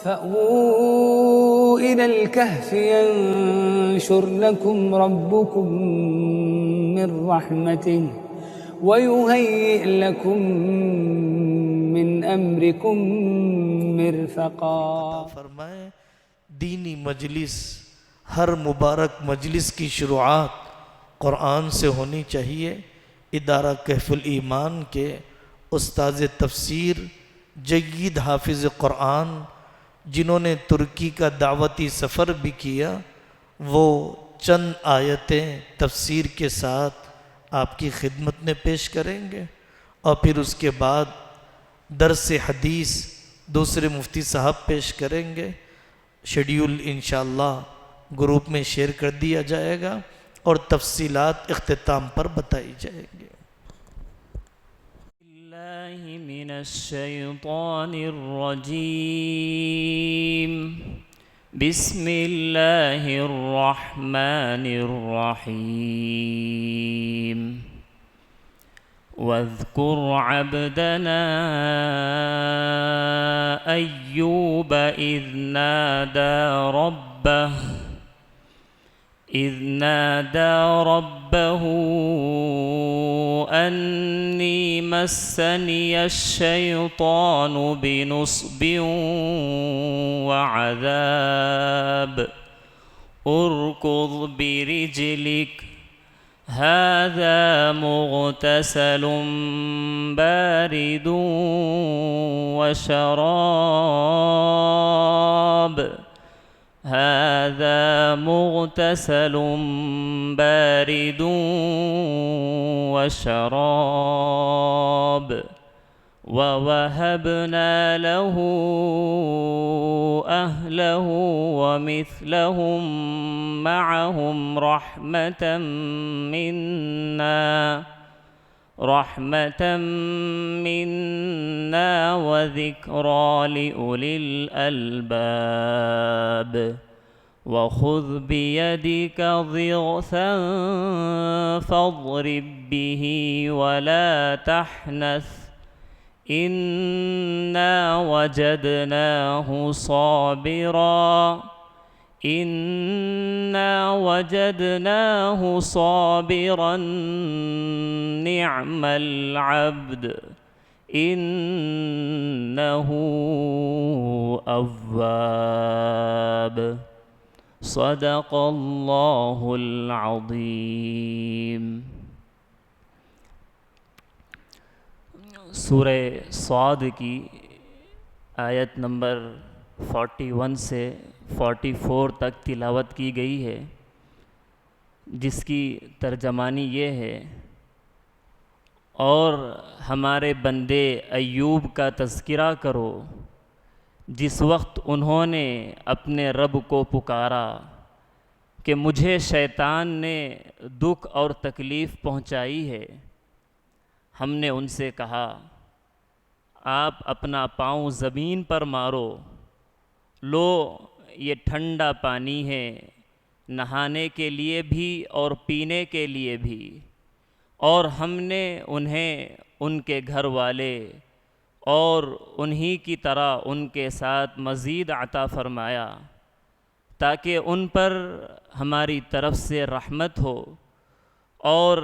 فأووا إلى الكهف ينشر لكم ربكم من رحمته ويهيئ لكم من أمركم مرفقا. فرمائے دینی مجلس، ہر مبارک مجلس کی شروعات قرآن سے ہونی چاہیے. ادارہ کہف الایمان کے استاذ تفسیر جید حافظ قرآن جنہوں نے ترکی کا دعوتی سفر بھی کیا، وہ چند آیتیں تفسیر کے ساتھ آپ کی خدمت میں پیش کریں گے، اور پھر اس کے بعد درس حدیث دوسرے مفتی صاحب پیش کریں گے. شیڈیول انشاءاللہ گروپ میں شیئر کر دیا جائے گا اور تفصیلات اختتام پر بتائی جائیں گے. بالله من الشيطان الرجيم. بسم الله الرحمن الرحيم. واذكر عبدنا أيوب إذ نادى ربه أني مسني الشيطان بنصب وعذاب اركض برجلك هذا مغتسل بارد وشراب هذا مغتسل بارد وشراب ووهبنا له أهله ومثلهم معهم رحمة منا وذكرى لأولي الألباب. وخذ بيدك ضغثا فاضرب به ولا تحنث إنا وجدناه صابرا نعم العبد إنه أواب. صدق اللہ العظیم. سورہ صاد کی آیت نمبر 41 سے 44 تک تلاوت کی گئی ہے، جس کی ترجمانی یہ ہے: اور ہمارے بندے ایوب کا تذکرہ کرو جس وقت انہوں نے اپنے رب کو پکارا کہ مجھے شیطان نے دکھ اور تکلیف پہنچائی ہے. ہم نے ان سے کہا آپ اپنا پاؤں زمین پر مارو، لو یہ ٹھنڈا پانی ہے نہانے کے لیے بھی اور پینے کے لیے بھی. اور ہم نے انہیں ان کے گھر والے اور انہی کی طرح ان کے ساتھ مزید عطا فرمایا تاکہ ان پر ہماری طرف سے رحمت ہو اور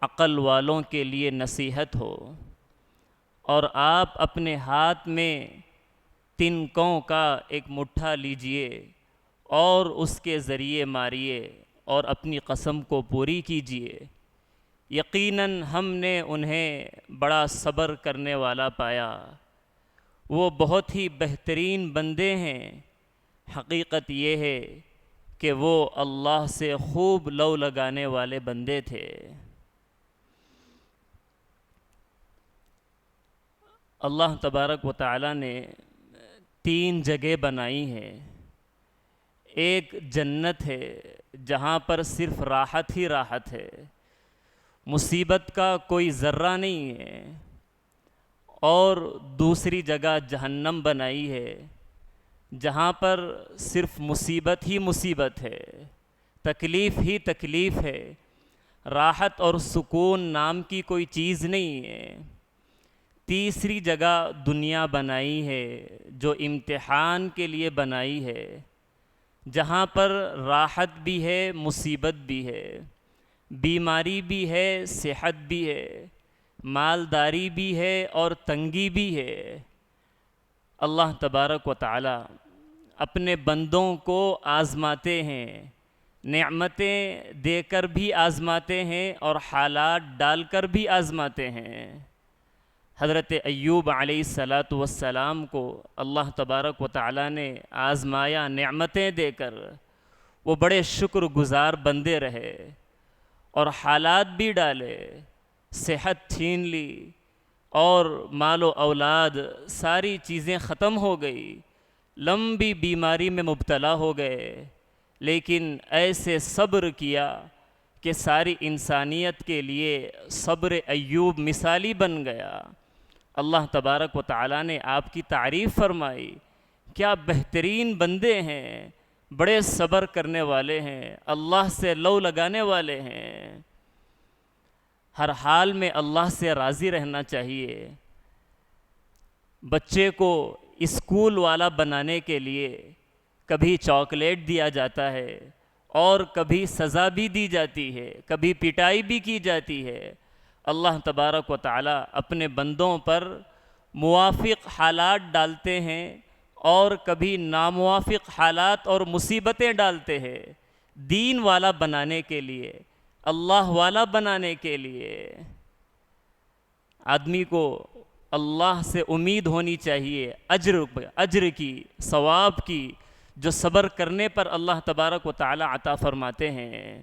عقل والوں کے لیے نصیحت ہو. اور آپ اپنے ہاتھ میں تنکوں کا ایک مٹھا لیجئے اور اس کے ذریعے ماریے اور اپنی قسم کو پوری کیجئے. یقیناً ہم نے انہیں بڑا صبر کرنے والا پایا، وہ بہت ہی بہترین بندے ہیں. حقیقت یہ ہے کہ وہ اللہ سے خوب لو لگانے والے بندے تھے. اللہ تبارک و تعالی نے 3 جگہ بنائی ہیں. ایک جنت ہے جہاں پر صرف راحت ہی راحت ہے، مصیبت کا کوئی ذرہ نہیں ہے. اور دوسری جگہ جہنم بنائی ہے جہاں پر صرف مصیبت ہی مصیبت ہے، تکلیف ہی تکلیف ہے، راحت اور سکون نام کی کوئی چیز نہیں ہے. تیسری جگہ دنیا بنائی ہے جو امتحان کے لیے بنائی ہے، جہاں پر راحت بھی ہے، مصیبت بھی ہے، بیماری بھی ہے، صحت بھی ہے، مالداری بھی ہے اور تنگی بھی ہے۔ اللہ تبارک و تعالی اپنے بندوں کو آزماتے ہیں، نعمتیں دے کر بھی آزماتے ہیں اور حالات ڈال کر بھی آزماتے ہیں۔ حضرت ایوب علیہ السلام کو اللہ تبارک و تعالی نے آزمایا نعمتیں دے کر، وہ بڑے شکر گزار بندے رہے، اور حالات بھی ڈالے، صحت چھین لی اور مال و اولاد ساری چیزیں ختم ہو گئی، لمبی بیماری میں مبتلا ہو گئے، لیکن ایسے صبر کیا کہ ساری انسانیت کے لیے صبر ایوب مثالی بن گیا۔ اللہ تبارک و تعالیٰ نے آپ کی تعریف فرمائی، کیا بہترین بندے ہیں، بڑے صبر کرنے والے ہیں، اللہ سے لو لگانے والے ہیں۔ ہر حال میں اللہ سے راضی رہنا چاہیے۔ بچے کو اسکول والا بنانے کے لیے کبھی چاکلیٹ دیا جاتا ہے اور کبھی سزا بھی دی جاتی ہے، کبھی پٹائی بھی کی جاتی ہے۔ اللہ تبارک و تعالیٰ اپنے بندوں پر موافق حالات ڈالتے ہیں اور کبھی ناموافق حالات اور مصیبتیں ڈالتے ہیں، دین والا بنانے کے لیے، اللہ والا بنانے کے لیے۔ آدمی کو اللہ سے امید ہونی چاہیے اجر کی، ثواب کی، جو صبر کرنے پر اللہ تبارک و تعالیٰ عطا فرماتے ہیں۔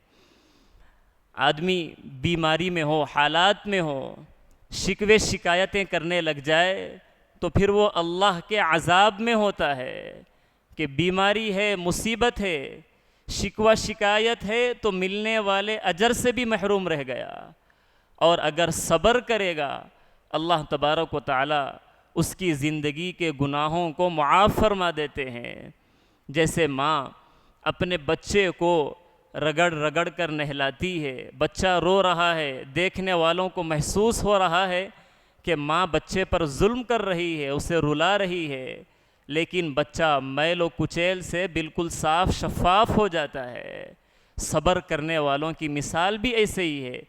آدمی بیماری میں ہو، حالات میں ہو، شکوے شکایتیں کرنے لگ جائے تو پھر وہ اللہ کے عذاب میں ہوتا ہے کہ بیماری ہے، مصیبت ہے، شکوہ شکایت ہے تو ملنے والے اجر سے بھی محروم رہ گیا۔ اور اگر صبر کرے گا اللہ تبارک و تعالیٰ اس کی زندگی کے گناہوں کو معاف فرما دیتے ہیں۔ جیسے ماں اپنے بچے کو رگڑ رگڑ کر نہلاتی ہے، بچہ رو رہا ہے، دیکھنے والوں کو محسوس ہو رہا ہے کہ ماں بچے پر ظلم کر رہی ہے، اسے رلا رہی ہے، لیکن بچہ میل و کچیل سے بالکل صاف شفاف ہو جاتا ہے۔ صبر کرنے والوں کی مثال بھی ایسے ہی ہے۔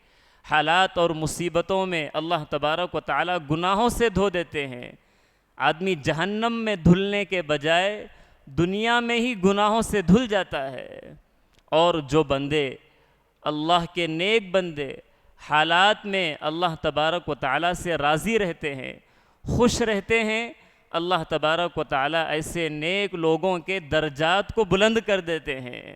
حالات اور مصیبتوں میں اللہ تبارک و تعالیٰ گناہوں سے دھو دیتے ہیں۔ آدمی جہنم میں دھلنے کے بجائے دنیا میں ہی گناہوں سے دھل جاتا ہے۔ اور جو بندے اللہ کے نیک بندے حالات میں اللہ تبارک و تعالیٰ سے راضی رہتے ہیں، خوش رہتے ہیں، اللہ تبارک و تعالیٰ ایسے نیک لوگوں کے درجات کو بلند کر دیتے ہیں۔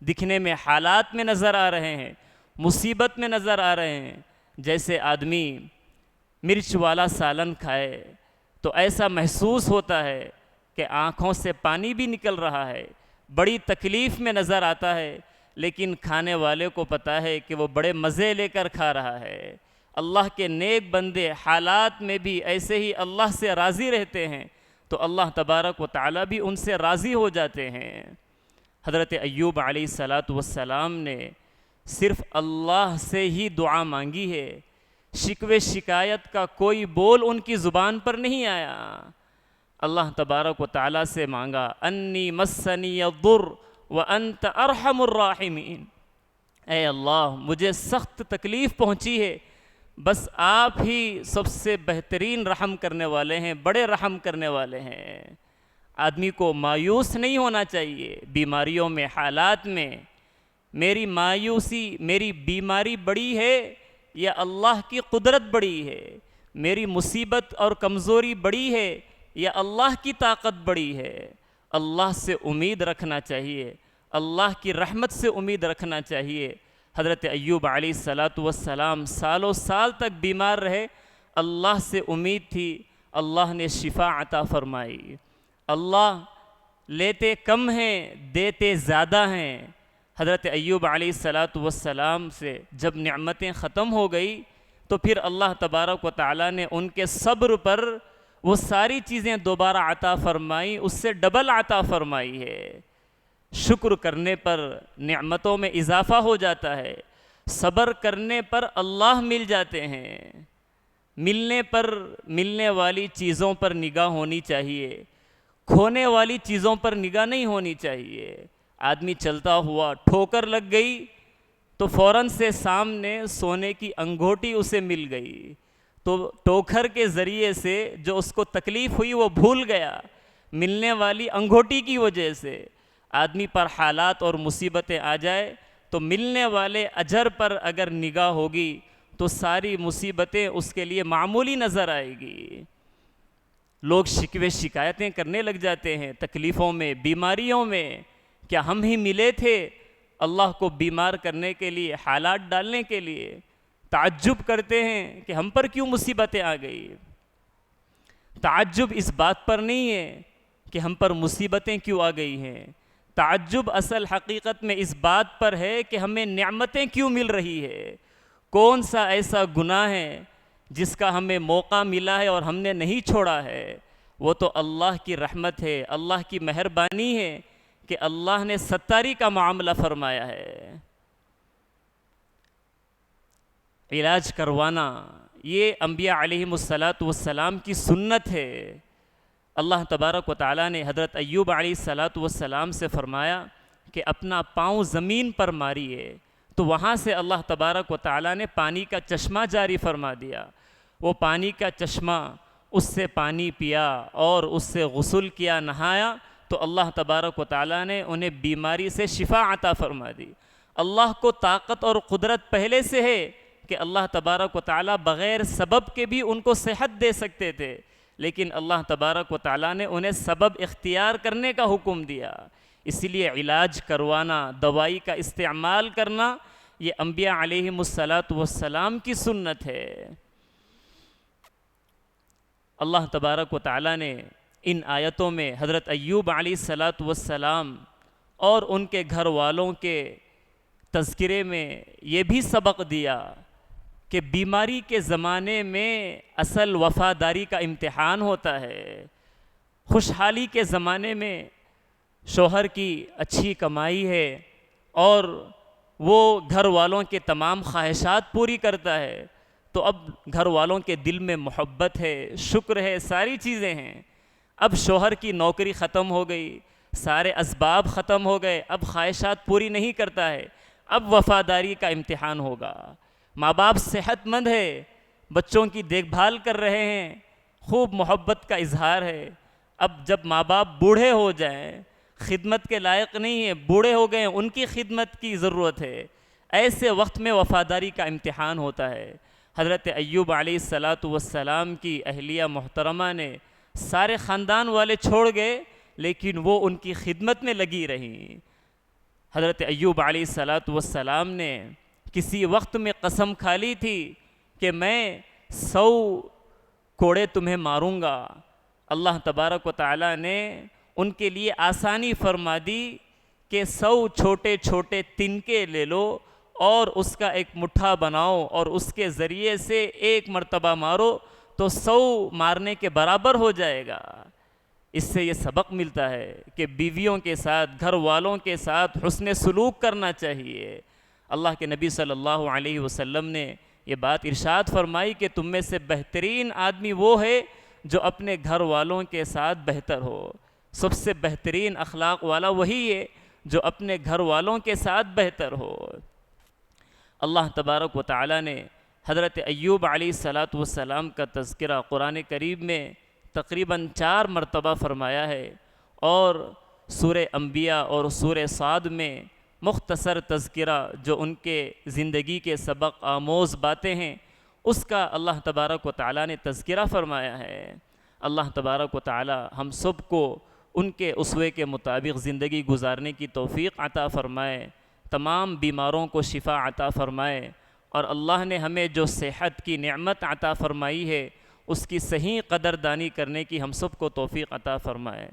دکھنے میں حالات میں نظر آ رہے ہیں، مصیبت میں نظر آ رہے ہیں۔ جیسے آدمی مرچ والا سالن کھائے تو ایسا محسوس ہوتا ہے کہ آنکھوں سے پانی بھی نکل رہا ہے، بڑی تکلیف میں نظر آتا ہے، لیکن کھانے والے کو پتہ ہے کہ وہ بڑے مزے لے کر کھا رہا ہے۔ اللہ کے نیک بندے حالات میں بھی ایسے ہی اللہ سے راضی رہتے ہیں تو اللہ تبارک و تعالیٰ بھی ان سے راضی ہو جاتے ہیں۔ حضرت ایوب علیہ السلام نے صرف اللہ سے ہی دعا مانگی ہے، شکوے شکایت کا کوئی بول ان کی زبان پر نہیں آیا۔ اللہ تبارک و تعالیٰ سے مانگا، انی مسنی الضر وانت ارحم الراحمین، اے اللہ مجھے سخت تکلیف پہنچی ہے، بس آپ ہی سب سے بہترین رحم کرنے والے ہیں، بڑے رحم کرنے والے ہیں۔ آدمی کو مایوس نہیں ہونا چاہیے بیماریوں میں، حالات میں۔ میری مایوسی، میری بیماری بڑی ہے یا اللہ کی قدرت بڑی ہے؟ میری مصیبت اور کمزوری بڑی ہے یا اللہ کی طاقت بڑی ہے؟ اللہ سے امید رکھنا چاہیے، اللہ کی رحمت سے امید رکھنا چاہیے۔ حضرت ایوب علیہ السلام سالوں سال تک بیمار رہے، اللہ سے امید تھی، اللہ نے شفا عطا فرمائی۔ اللہ لیتے کم ہیں، دیتے زیادہ ہیں۔ حضرت ایوب علیہ السلام سے جب نعمتیں ختم ہو گئی تو پھر اللہ تبارک و تعالیٰ نے ان کے صبر پر وہ ساری چیزیں دوبارہ عطا فرمائی، اس سے ڈبل عطا فرمائی ہے۔ شکر کرنے پر نعمتوں میں اضافہ ہو جاتا ہے، صبر کرنے پر اللہ مل جاتے ہیں۔ ملنے پر ملنے والی چیزوں پر نگاہ ہونی چاہیے، کھونے والی چیزوں پر نگاہ نہیں ہونی چاہیے۔ آدمی چلتا ہوا ٹھوکر لگ گئی تو فوراً سے سامنے سونے کی انگوٹھی اسے مل گئی، تو ٹوکر کے ذریعے سے جو اس کو تکلیف ہوئی وہ بھول گیا، ملنے والی انگوٹھی کی وجہ سے۔ آدمی پر حالات اور مصیبتیں آ جائے تو ملنے والے اجر پر اگر نگاہ ہوگی تو ساری مصیبتیں اس کے لیے معمولی نظر آئے گی۔ لوگ شکوے شکایتیں کرنے لگ جاتے ہیں تکلیفوں میں، بیماریوں میں۔ کیا ہم ہی ملے تھے اللہ کو بیمار کرنے کے لیے، حالات ڈالنے کے لیے؟ تعجب کرتے ہیں کہ ہم پر کیوں مصیبتیں آ گئی۔ تعجب اس بات پر نہیں ہے کہ ہم پر مصیبتیں کیوں آ گئی ہیں، تعجب اصل حقیقت میں اس بات پر ہے کہ ہمیں نعمتیں کیوں مل رہی ہے۔ کون سا ایسا گناہ ہے جس کا ہمیں موقع ملا ہے اور ہم نے نہیں چھوڑا ہے؟ وہ تو اللہ کی رحمت ہے، اللہ کی مہربانی ہے کہ اللہ نے ستاری کا معاملہ فرمایا ہے۔ علاج کروانا یہ انبیاء علیہم السلام کی سنت ہے۔ اللہ تبارک و تعالیٰ نے حضرت ایوب علیہ السلام سے فرمایا کہ اپنا پاؤں زمین پر ماریے، تو وہاں سے اللہ تبارک و تعالیٰ نے پانی کا چشمہ جاری فرما دیا۔ وہ پانی کا چشمہ، اس سے پانی پیا اور اس سے غسل کیا، نہایا، تو اللہ تبارک و تعالیٰ نے انہیں بیماری سے شفا عطا فرما دی۔ اللہ کو طاقت اور قدرت پہلے سے ہے کہ اللہ تبارک و تعالیٰ بغیر سبب کے بھی ان کو صحت دے سکتے تھے، لیکن اللہ تبارک و تعالیٰ نے انہیں سبب اختیار کرنے کا حکم دیا۔ اس لیے علاج کروانا، دوائی کا استعمال کرنا، یہ انبیاء علیہم السلام کی سنت ہے۔ اللہ تبارک و تعالیٰ نے ان آیتوں میں حضرت ایوب علیہ السلام اور ان کے گھر والوں کے تذکرے میں یہ بھی سبق دیا کہ بیماری کے زمانے میں اصل وفاداری کا امتحان ہوتا ہے۔ خوشحالی کے زمانے میں شوہر کی اچھی کمائی ہے اور وہ گھر والوں کے تمام خواہشات پوری کرتا ہے، تو اب گھر والوں کے دل میں محبت ہے، شکر ہے، ساری چیزیں ہیں۔ اب شوہر کی نوکری ختم ہو گئی، سارے اسباب ختم ہو گئے، اب خواہشات پوری نہیں کرتا ہے، اب وفاداری کا امتحان ہوگا۔ ماں باپ صحت مند ہے، بچوں کی دیکھ بھال کر رہے ہیں، خوب محبت کا اظہار ہے۔ اب جب ماں باپ بوڑھے ہو جائیں، خدمت کے لائق نہیں ہیں، بوڑھے ہو گئے ہیں، ان کی خدمت کی ضرورت ہے، ایسے وقت میں وفاداری کا امتحان ہوتا ہے۔ حضرت ایوب علیہ السلام کی اہلیہ محترمہ نے سارے خاندان والے چھوڑ گئے لیکن وہ ان کی خدمت میں لگی رہیں۔ حضرت ایوب علیہ السلام نے کسی وقت میں قسم کھا لی تھی کہ میں 100 کوڑے تمہیں ماروں گا۔ اللہ تبارک و تعالیٰ نے ان کے لیے آسانی فرما دی کہ 100 چھوٹے چھوٹے تنکے لے لو اور اس کا ایک مٹھا بناؤ اور اس کے ذریعے سے ایک مرتبہ مارو تو 100 مارنے کے برابر ہو جائے گا۔ اس سے یہ سبق ملتا ہے کہ بیویوں کے ساتھ، گھر والوں کے ساتھ حسن سلوک کرنا چاہیے۔ اللہ کے نبی صلی اللہ علیہ وسلم نے یہ بات ارشاد فرمائی کہ تم میں سے بہترین آدمی وہ ہے جو اپنے گھر والوں کے ساتھ بہتر ہو۔ سب سے بہترین اخلاق والا وہی ہے جو اپنے گھر والوں کے ساتھ بہتر ہو۔ اللہ تبارک و تعالیٰ نے حضرت ایوب علیہ السلام کا تذکرہ قرآن کریم میں تقریباً 4 مرتبہ فرمایا ہے، اور سورہ انبیاء اور سورہ صاد میں مختصر تذکرہ جو ان کے زندگی کے سبق آموز باتیں ہیں اس کا اللہ تبارک و تعالیٰ نے تذکرہ فرمایا ہے۔ اللہ تبارک و تعالیٰ ہم سب کو ان کے اسوے کے مطابق زندگی گزارنے کی توفیق عطا فرمائے، تمام بیماروں کو شفا عطا فرمائے، اور اللہ نے ہمیں جو صحت کی نعمت عطا فرمائی ہے اس کی صحیح قدردانی کرنے کی ہم سب کو توفیق عطا فرمائے۔